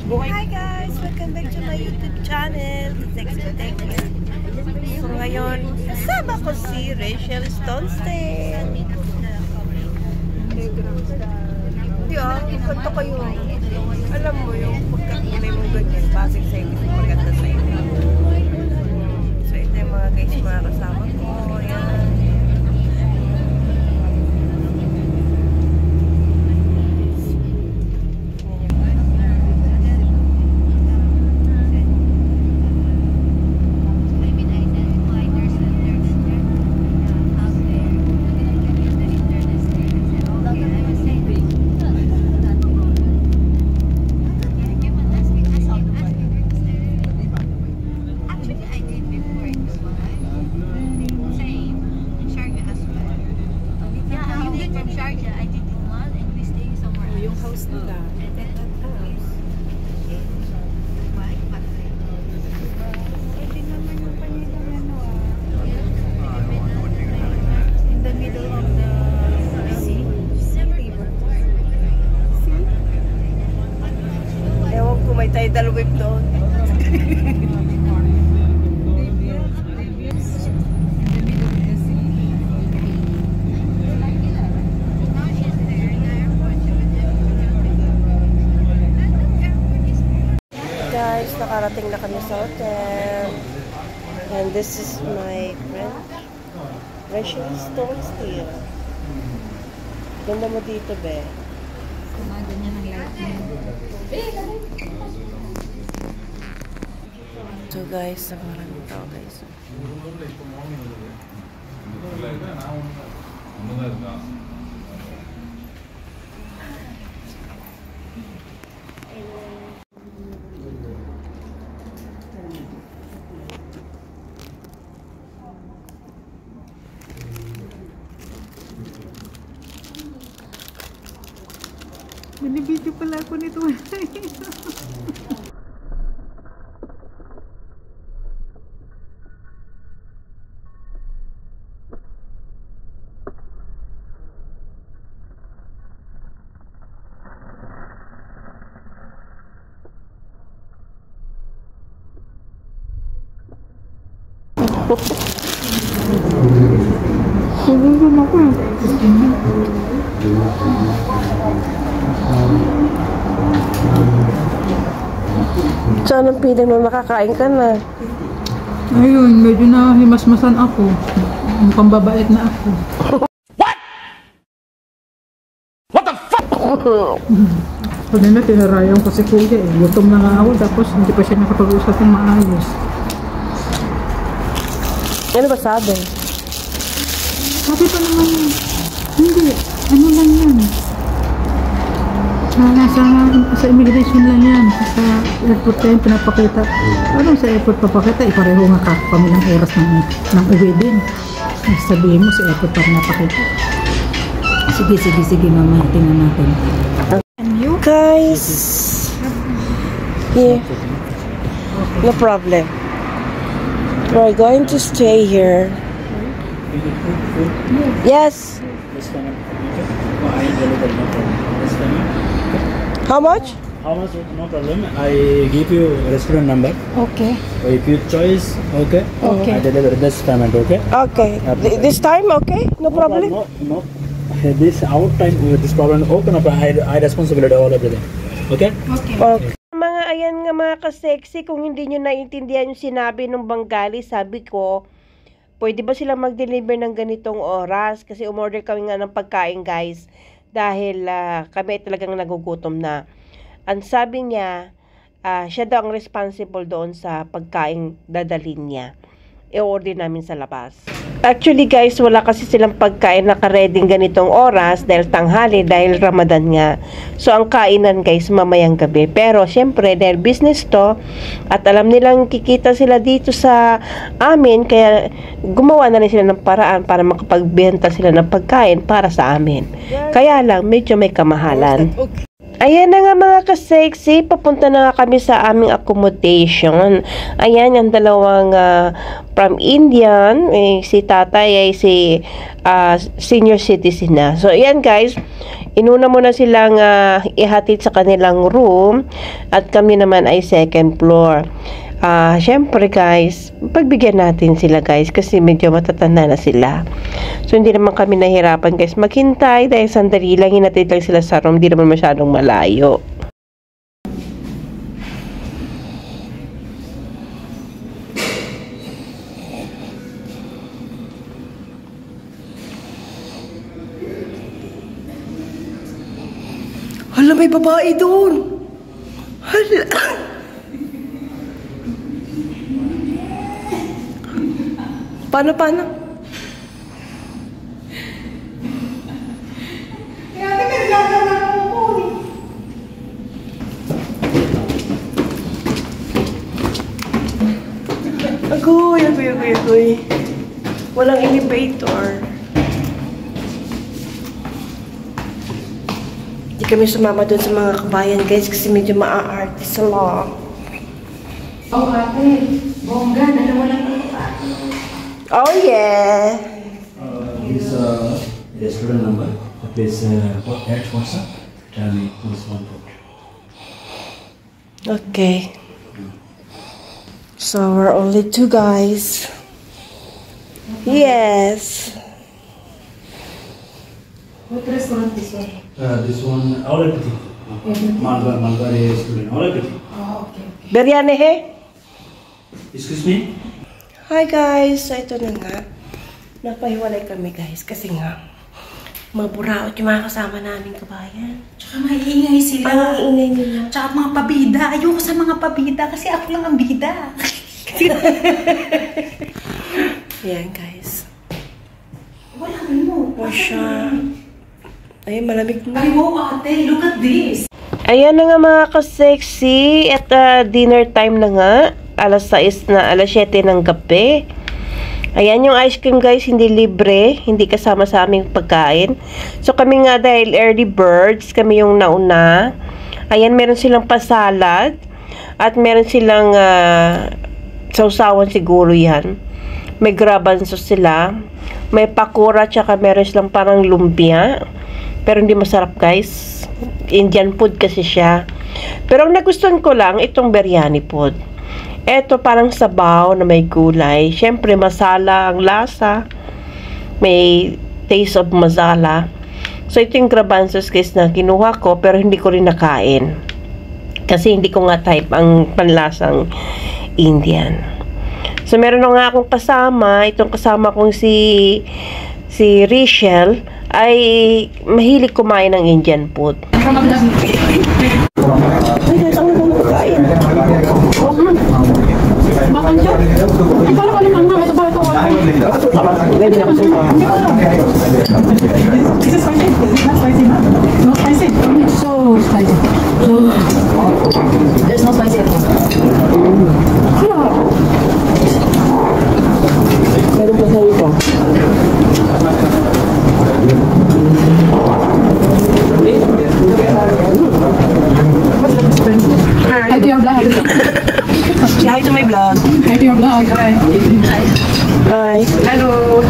Hi guys! Welcome back to my YouTube channel. Sexy Tech here. So ngayon, kasama ko si Rachel Stonestein. Hindi kanta kayo. Alam mo yung pagkakulay mo ganyan, basic sa iyo, maganda sa iyo. So ito yung mga guys, mga kasama ko. Ayan. May tidal wave doon. Guys, nakarating na kami sa hotel. And this is my friend, Rachel Stonestein. Ganda mo dito, be. Kumado niya ng light. So guys, maraming tao guys. Binibidyo pala ako nito. Siguro ako. So, anong feeling mo? Makakain ka na? Ayun, medyo nahimasmasan ako. Mukhang babait na ako. What? What the fuck? Kanina tinarayan ko si Kuya eh. Gutom na nga ako tapos hindi pa siya nakapag-usap ng maayos. Ano ba sabi? Sabi pa naman yun. Hindi. Ano lang yan? Sa immigration lang yan. Sa airport kayo pinapakita. Anong sa airport papakita? Ipareho nga kami ng oras ng uwi din. Sabihin mo sa airport pa pinapakita. Sige mama. Tingnan natin. And you? Guys, here. No problem. We're going to stay here. Yes. How much? How much? No problem. I give you restaurant number. Okay. If you choice, okay. Okay. I deliver this payment, okay? Okay. This time, okay? No problem? No. This out time with this problem, okay, no problem. I responsibility all everything. Okay? Okay. Mga ayan nga mga ka-sexy, kung hindi nyo naiintindihan yung sinabi ng Bengali, sabi ko, pwede ba sila mag-deliver ng ganitong oras? Kasi umorder kami nga ng pagkain guys, dahil kami talagang nagugutom na. Ang sabi niya, siya daw ang responsible doon sa pagkain dadalhin niya. I-order namin sa labas. Actually guys, wala kasi silang pagkain naka-ready ganitong oras dahil tanghali, dahil Ramadan nga. So ang kainan guys mamayang gabi. Pero syempre dahil business to at alam nilang kikita sila dito sa amin, kaya gumawa na rin sila ng paraan para makapagbenta sila ng pagkain para sa amin. Kaya lang medyo may kamahalan. Ayan na nga mga ka-sexy, papunta na nga kami sa aming accommodation. Ayan, yung dalawang from Indian, si tatay ay si senior citizen na. So, ayan guys, inuna mo na silang ihatid sa kanilang room at kami naman ay second floor. Syempre guys, pagbigyan natin sila guys kasi medyo matatanda na sila. So hindi naman kami nahirapan guys maghintay dahil sandali lang hinatid lang sila sa room, hindi naman masyadong malayo. Hala, may babae doon. Hala. Paano? Agoy. Walang elevator. Hindi kami sumama doon sa mga kabayan guys kasi medyo maa-arte sila. Oh, ate. Bongga, dalawa lang ito pa. Oh yeah. This restaurant number, please add WhatsApp. Tell me who's one food. Okay. So we're only 2 guys. Yes. What restaurant is one? This one, all everything. Malbar restaurant, all everything. Oh, okay. Biryani he? Excuse me? Hi guys, so ito na nga. Napahiwalay kami guys kasi nga maburaot yung mga kasama namin kabayan. Tsaka maiingay sila. Ang ingay nila. Tsaka mga pabida. Ayoko sa mga pabida kasi ako lang ang bida. Yan guys. Wala rin mo. O siya. Ay, malamig na. Ay, wow ate, look at this. Ayan na nga mga ka-sexy. At dinner time na nga. Alas 6 na, alas 7 ng gabi. Ayan yung ice cream guys, hindi libre. Hindi kasama sa aming pagkain. So kami nga dahil early birds, kami yung nauna. Ayan, meron silang pasalad. At meron silang sausawan siguro yan. May graban sauce sila. May pakura, tsaka meron silang parang lumpia. Pero hindi masarap guys. Indian food kasi siya. Pero ang nagustuhan ko lang, itong biryani food. Ito parang sabaw na may gulay. Siyempre masala ang lasa. May taste of masala. So ito yung grabansos guys na kinuha ko pero hindi ko rin nakain. Kasi hindi ko nga type ang panlasang Indian. So meron na nga akong kasama. Itong kasama kong si Rachel ay mahilig kumain ng Indian food. Ay guys, ang nagong pagkain. Makan siya? Parang ano man nga, ito ba ito? Ready na ako sa This is spicy? Not spicy, ma? No spicy? So spicy. There's no spicy at all. meron pa sa ito. Hi to your vlog. Hi to my vlog. Hi to your vlog. Hi. Hello.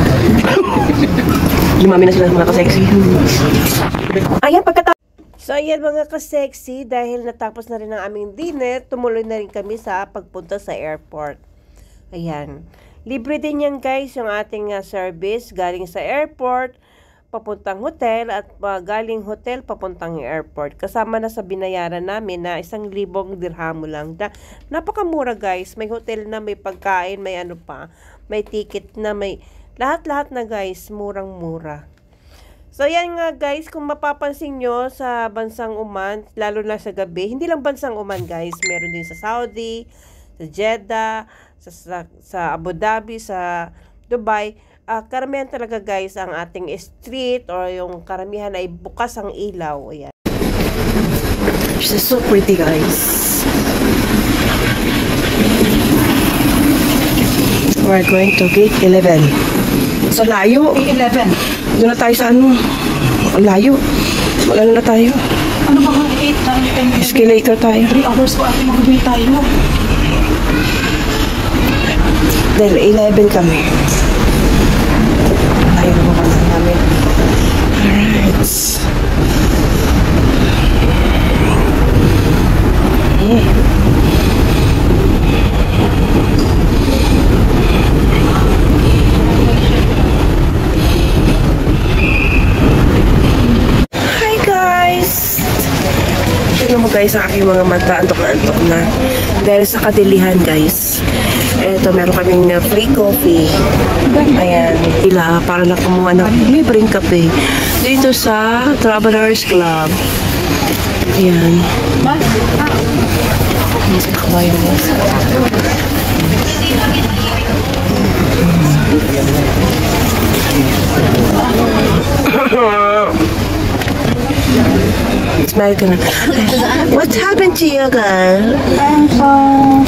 Lumami na sila mga ka-sexy. Ayan, So, ayan mga ka-sexy, dahil natapos na rin ang aming dinner, tumuloy na rin kami sa pagpunta sa airport. Ayan. Libre din yan guys, yung ating service galing sa airport, papuntang hotel at galing hotel papuntang airport. Kasama na sa binayaran namin na 1,000 dirham lang. Napakamura guys. May hotel na, may pagkain, may ano pa. May ticket na, may lahat-lahat na guys. Murang-mura. So yan nga guys, kung mapapansin nyo sa bansang Oman, lalo na sa gabi, hindi lang bansang Oman guys. Meron din sa Saudi, sa Jeddah, sa Abu Dhabi, sa Dubai. Karamihan talaga guys ang ating street or yung karamihan ay bukas ang ilaw. Ayan. She's so pretty guys. We're going to gate 11. Sa layo. 11. Doon na tayo sa ano. Ang layo. Wala na tayo. Ano ba ang 8? Escalator tayo. 3 hours po ate, mag-uwi tayo. Dahil 11 kami. Ayaw mo ka lang namin. Alright. Hi guys! Tignan mo guys ang aking mga mata. Antok na. Dahil sa kadilihan guys. Eto, meron kaming free coffee. Ayan, sila para lang kumuha ng libreng kape dito sa Travelers Club. Ayan. Mas kabayan mo. Smile ka na. What happened to you, girl? I'm so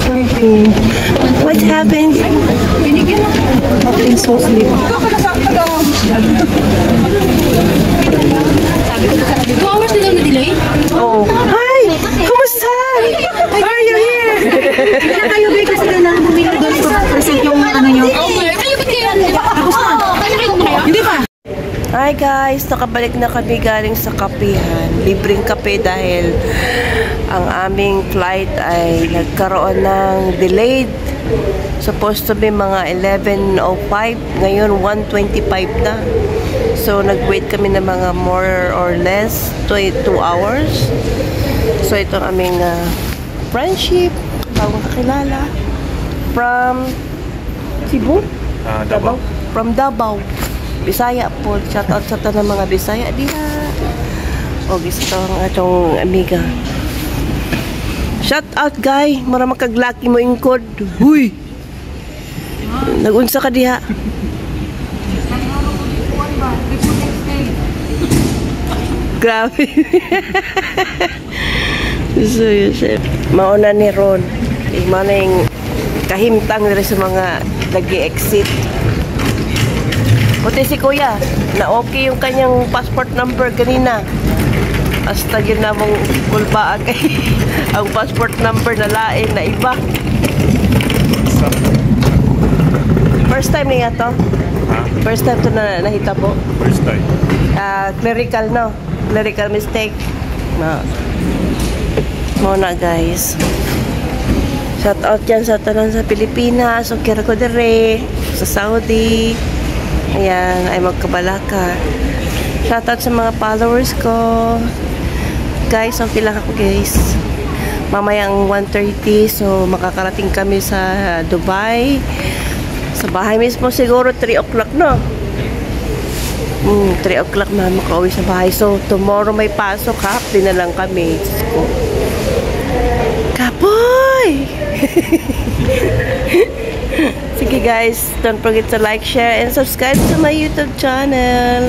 sleepy. What happened? I'm so sleepy. 2 hours na daw na-delay? Oh. Hi! Kumusta? How are you here? Kaya kayo ba kasi kailangan bumili doon to present yung ano nyo? Okay. Kayo ba't kayo? Kayo kayo? Hindi pa. Hi guys! Nakabalik na kami galing sa kapihan. Libreng kape dahil ang aming flight ay nagkaroon ng delayed. Supposed to be mga 11:05. Ngayon 1:25 na. So nag-wait kami ng mga more or less 2 hours. So ito ang aming friendship. Bagong kakilala. From Cebu? Davao. From Davao. Bisaya po. Shout out sa tanang mga Bisaya diha. O gusto ang atong amiga. Shout out guy. Mara makaglaki mo ingkod. Huy. Nagunsa ka diha. Grabe. So yun siya. Mauna ni Ron. Mana yung kahimtang nila sa mga nag-exit. Puti si Kuya, na okay yung kanyang passport number kanina. Hasta yun na mong kulbaan kay ang passport number na lain na iba. First time niya to? First time to na nahita po? First time. Clerical, no? Clerical mistake. No. Muna guys. Shout out yan sa tanan sa Pilipinas. O kira ko dire. Sa Saudi. Ayan, ay magkabalaka. Shoutout sa mga followers ko. Guys, okay lang ako guys. Mamayang 1:30, so makakarating kami sa Dubai. Sa bahay mismo siguro 3 o'clock, no? 3 o'clock na makauwi sa bahay. So, tomorrow may pasok, half din na lang kami. Kapoy! Sige guys, don't forget to like, share, and subscribe to my YouTube channel.